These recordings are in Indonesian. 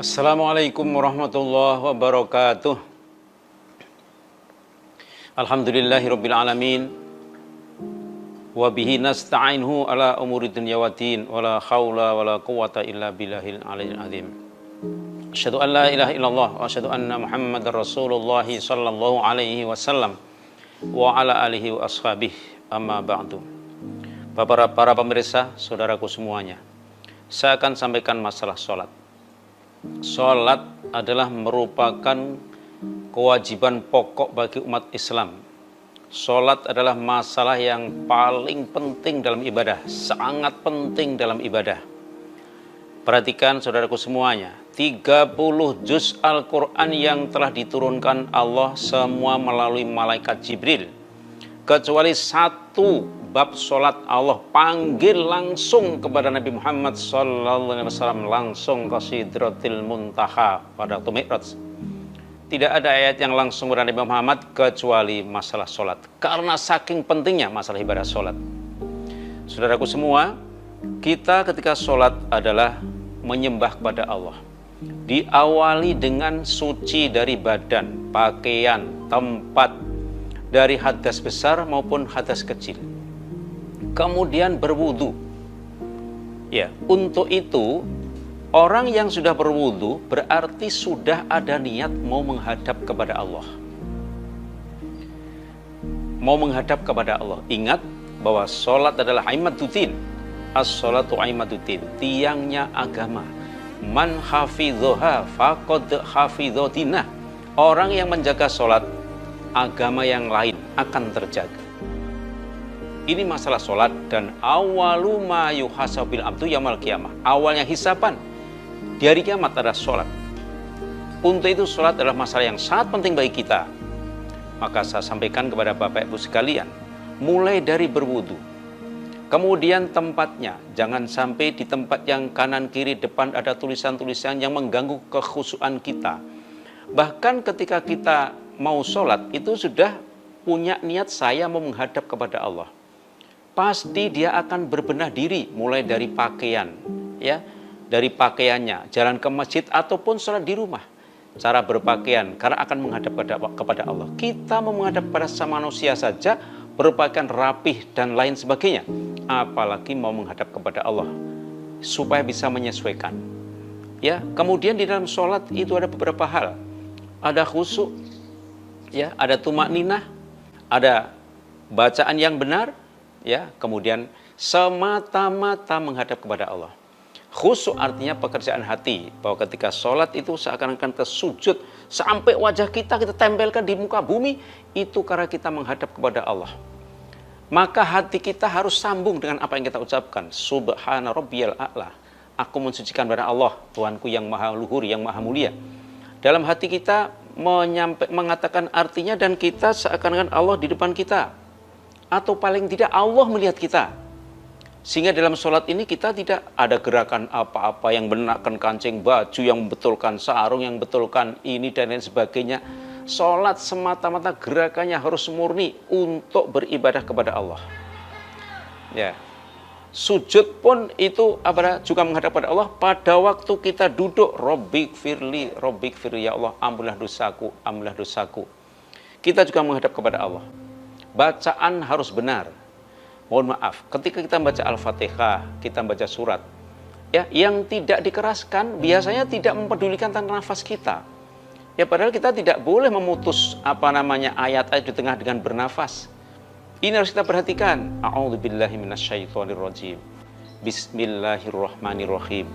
Assalamualaikum warahmatullahi wabarakatuh. Alhamdulillahirabbil alamin. Wa bihi nasta'inhu ala umuri dunya waddin wala haula wala quwwata illa billahil aliyyil azim. Asyhadu an la ilaha illallah wa asyhadu anna Muhammadar Rasulullah sallallahu alaihi wasallam wa ala alihi wa ashabihi amma ba'du. Para pemirsa, saudaraku semuanya, saya akan sampaikan masalah sholat. Sholat adalah merupakan kewajiban pokok bagi umat Islam. Sholat adalah masalah yang paling penting dalam ibadah, sangat penting dalam ibadah. Perhatikan saudaraku semuanya, 30 juz Al-Quran yang telah diturunkan Allah semua melalui malaikat Jibril. Kecuali satu bab sholat Allah panggil langsung kepada Nabi Muhammad SAW, langsung ke Sidratil Muntaha pada waktu Mi'raj. Tidak ada ayat yang langsung kepada Nabi Muhammad kecuali masalah sholat, karena saking pentingnya masalah ibadah sholat. Saudaraku semua, kita ketika sholat adalah menyembah kepada Allah. Diawali dengan suci dari badan, pakaian, tempat, dari hadas besar maupun hadas kecil. Kemudian berwudu. Ya, untuk itu orang yang sudah berwudu berarti sudah ada niat mau menghadap kepada Allah. Mau menghadap kepada Allah. Ingat bahwa sholat adalah aimaduddin. As-sholatu aimaduddin, tiangnya agama. Man hafidhoha faqad hafidhodinah. Orang yang menjaga sholat, agama yang lain akan terjaga. Ini masalah sholat, dan awalu ma yuhasabil abdu yaumil qiyamah. Awalnya hisaban di hari kiamat adalah sholat. Untuk itu sholat adalah masalah yang sangat penting bagi kita. Maka saya sampaikan kepada Bapak Ibu sekalian, mulai dari berwudu, kemudian tempatnya, jangan sampai di tempat yang kanan kiri depan ada tulisan-tulisan yang mengganggu kekhusyuan kita. Bahkan ketika kita mau sholat itu sudah punya niat saya mau menghadap kepada Allah, pasti dia akan berbenah diri mulai dari pakaian, ya, dari pakaiannya, jalan ke masjid ataupun sholat di rumah, cara berpakaian karena akan menghadap kepada Allah. Kita mau menghadap pada sama manusia saja berpakaian rapih dan lain sebagainya, apalagi mau menghadap kepada Allah, supaya bisa menyesuaikan. Ya, kemudian di dalam sholat itu ada beberapa hal, ada khusyuk, ya, ada tumakninah, ada bacaan yang benar, ya, kemudian semata-mata menghadap kepada Allah. Khusyuk artinya pekerjaan hati, bahwa ketika sholat itu seakan-akan ke sujud sampai wajah kita tempelkan di muka bumi, itu karena kita menghadap kepada Allah. Maka hati kita harus sambung dengan apa yang kita ucapkan. Subhana rabbiyal a'la, aku mensucikan kepada Allah, Tuhanku yang maha luhur, yang maha mulia. Dalam hati kita mengatakan artinya, dan kita seakan-akan Allah di depan kita, atau paling tidak Allah melihat kita. Sehingga dalam sholat ini kita tidak ada gerakan apa-apa yang menaikkan kancing baju, yang membetulkan sarung, yang betulkan ini dan lain sebagainya. Sholat semata-mata gerakannya harus murni untuk beribadah kepada Allah. Ya, sujud pun itu juga menghadap kepada Allah. Pada waktu kita duduk, Rabbik firli, ya Allah, ampunilah dosaku, ampunilah dosaku. Kita juga menghadap kepada Allah. Bacaan harus benar. Mohon maaf, ketika kita membaca Al-Fatihah, kita membaca surat, ya, yang tidak dikeraskan biasanya tidak mempedulikan tentang nafas kita. Ya, padahal kita tidak boleh memutus ayat-ayat di tengah dengan bernafas. Ini harus kita perhatikan. A'udzubillahi minasyaitonirrajim. Bismillahirrahmanirrahim.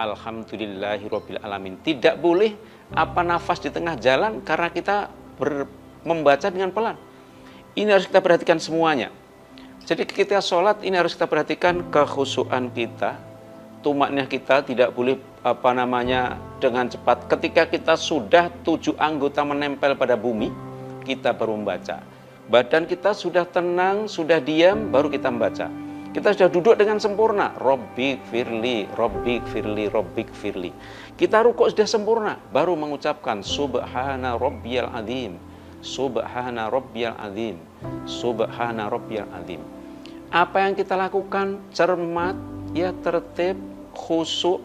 Alhamdulillahirabbil alamin. Tidak boleh nafas di tengah jalan karena kita membaca dengan pelan. Ini harus kita perhatikan semuanya. Jadi ketika sholat ini harus kita perhatikan kekhusyuan kita, tumakninah kita tidak boleh dengan cepat. Ketika kita sudah 7 anggota menempel pada bumi, kita baru membaca. Badan kita sudah tenang, sudah diam, baru kita membaca. Kita sudah duduk dengan sempurna. Rabbik firli, Rabbik firli, Rabbik firli. Kita rukuk sudah sempurna, baru mengucapkan Subhana rabbiyal azim, Subhana rabbiyal azim, Subhana rabbiyal azim. Apa yang kita lakukan cermat, ya, tertib, khusyuk,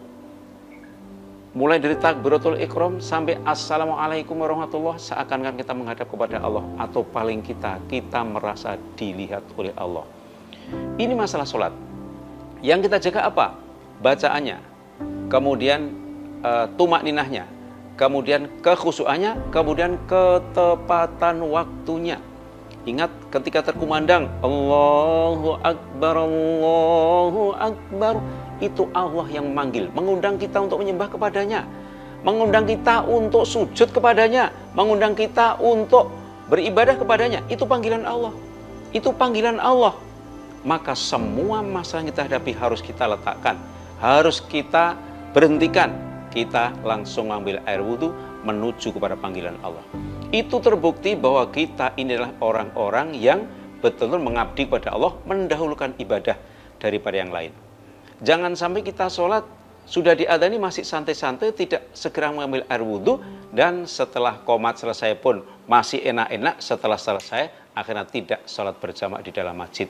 mulai dari takbiratul ihram sampai assalamualaikum warahmatullahi, seakan-akan kita menghadap kepada Allah, atau paling kita merasa dilihat oleh Allah. Ini masalah sholat. Yang kita jaga apa? Bacaannya, kemudian tumakninahnya, kemudian kekhusyuannya, kemudian ketepatan waktunya. Ingat ketika terkumandang Allahu Akbar, itu Allah yang memanggil, mengundang kita untuk menyembah kepadanya, mengundang kita untuk sujud kepadanya, mengundang kita untuk beribadah kepadanya. Itu panggilan Allah. Itu panggilan Allah. Maka semua masalah yang kita hadapi harus kita letakkan, harus kita berhentikan. Kita langsung ambil air wudhu menuju kepada panggilan Allah. Itu terbukti bahwa kita inilah orang-orang yang betul-betul mengabdi kepada Allah, mendahulukan ibadah daripada yang lain. Jangan sampai kita sholat, sudah diadzani masih santai-santai, tidak segera mengambil air wudhu, dan setelah qomat selesai pun masih enak-enak, setelah selesai akhirnya tidak sholat berjamaah di dalam masjid.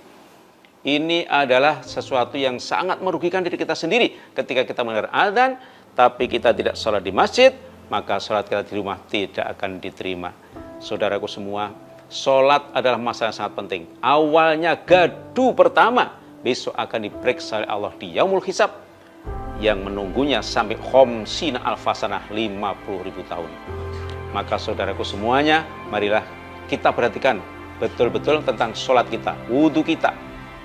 Ini adalah sesuatu yang sangat merugikan diri kita sendiri. Ketika kita mendengar adzan, tapi kita tidak sholat di masjid, maka sholat kita di rumah tidak akan diterima. Saudaraku semua, sholat adalah masalah yang sangat penting. Awalnya gardu pertama, besok akan diperiksa oleh Allah di Yaumul Hisab, yang menunggunya sampai khomsina alfasanah, 50.000 tahun. Maka saudaraku semuanya, marilah kita perhatikan betul-betul tentang sholat kita, wudhu kita,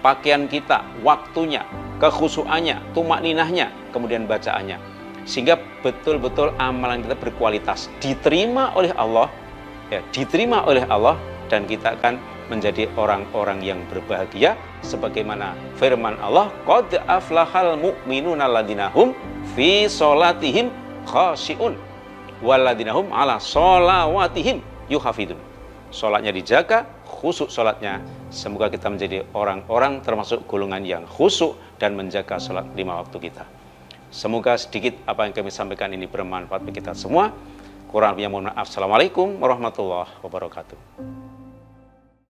pakaian kita, waktunya, kekhusyuannya, tumakninahnya, kemudian bacaannya. Sehingga betul-betul amalan kita berkualitas, diterima oleh Allah, ya, diterima oleh Allah, dan kita akan menjadi orang-orang yang berbahagia sebagaimana firman Allah, qad aflahal mu'minuna alladzina hum fi sholatihim khashi'un walladzina hum ala sholawatihim yuhafidun. Sholatnya dijaga, khusyuk sholatnya. Semoga kita menjadi orang-orang termasuk golongan yang khusyuk dan menjaga sholat 5 waktu kita. Semoga sedikit apa yang kami sampaikan ini bermanfaat bagi kita semua. Kurang lebihnya mohon maaf. Assalamualaikum warahmatullahi wabarakatuh.